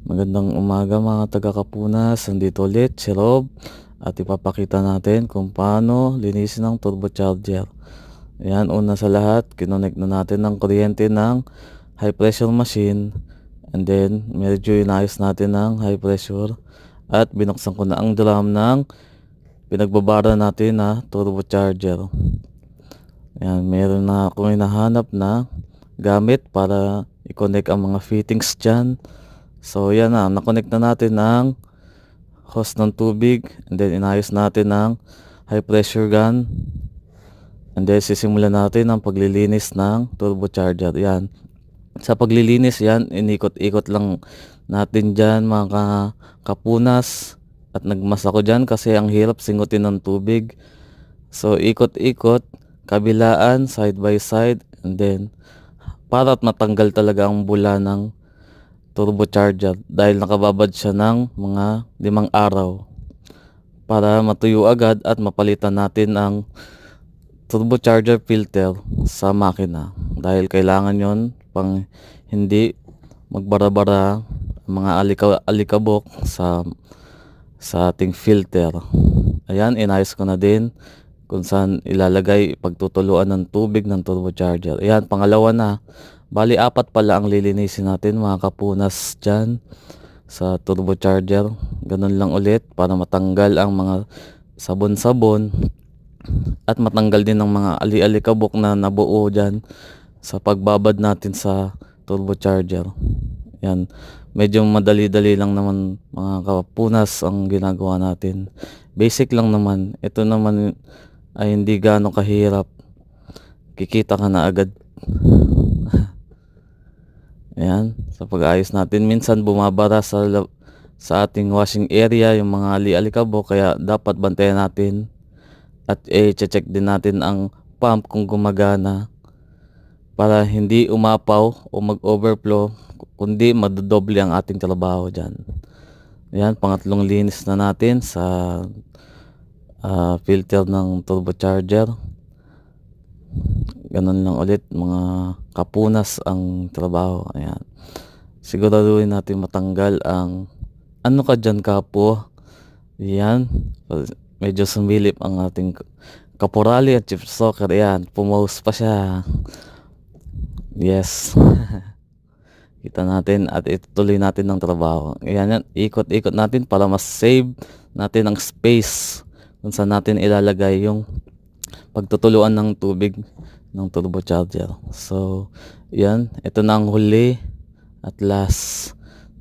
Magandang umaga mga taga-Kapunas, nandito ulit si Rob at ipapakita natin kung paano linisin ang turbocharger. Ayan, una sa lahat, kinonect na natin ng kuryente ng high pressure machine, and then medyo inayos natin ng high pressure at binuksan ko na ang drum ng pinagbabara natin na turbocharger. Ayan, meron na akong hinahanap na gamit para i-connect ang mga fittings dyan. So yan na, na-connect na natin ang hose ng tubig, and then inayos natin ang high pressure gun, and then sisimulan natin ang paglilinis ng turbocharger. Yan, sa paglilinis yan, inikot-ikot lang natin dyan mga kapunas, at nagmas ako dyan kasi ang hirap singutin ng tubig. So ikot-ikot, kabilaan, side by side, and then para at matanggal talaga ang bula ng turbocharger dahil nakababad siya ng mga 5 araw para matuyo agad at mapalitan natin ang turbocharger filter sa makina, dahil kailangan yon pang hindi magbara-bara ang mga alikabok sa ating filter. Ayan, inayos ko na din kung saan ilalagay pagtutuluan ng tubig ng turbocharger. Ayan, pangalawa na. Bali, 4 pala ang lilinisin natin mga kapunas dyan sa turbocharger. Ganun lang ulit para matanggal ang mga sabon-sabon at matanggal din ang mga ali-alikabok na nabuo dyan sa pagbabad natin sa turbocharger. Yan, medyo madali-dali lang naman mga kapunas ang ginagawa natin. Basic lang naman. Ito naman ay hindi gaano kahirap. Kikita ka na agad. Ayan, sa pag-ayos natin, minsan bumabara sa ating washing area yung mga ali-alikabok, kaya dapat bantayan natin at i-check din natin ang pump kung gumagana para hindi umapaw o mag-overflow, kundi madodoble ang ating trabaho dyan. Ayan, pangatlong linis na natin sa filter ng turbocharger. Ganun lang ulit mga kapunas ang trabaho. Ayan, siguraduhin natin matanggal ang ano ka dyan, kapo. Ayan, medyo sumilip ang ating kaporali at chief soccer. Ayan, pumose pa siya. Yes. Kita natin at itutuloy natin ng trabaho. Ayan, ikot-ikot natin para mas save natin ang space kung saan natin ilalagay yung pagtutuluan ng tubig ng turbocharger. So yan, ito na ang huli at last.